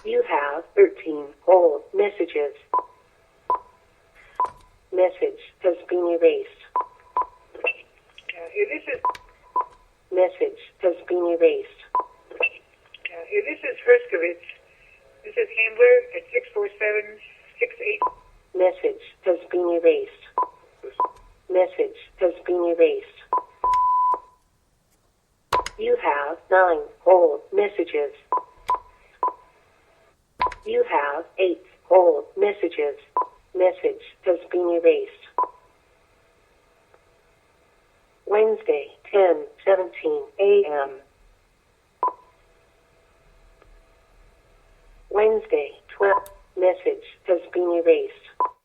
You have 13 old messages. Message has been erased. This is Message has been erased. this is Herskovitz. This is Handler at 64768. Message has been erased. Message has been erased. You have 9 old messages. You have 8 old messages. Message has been erased. Wednesday, 10:17 a.m. Wednesday, 12. Message has been erased.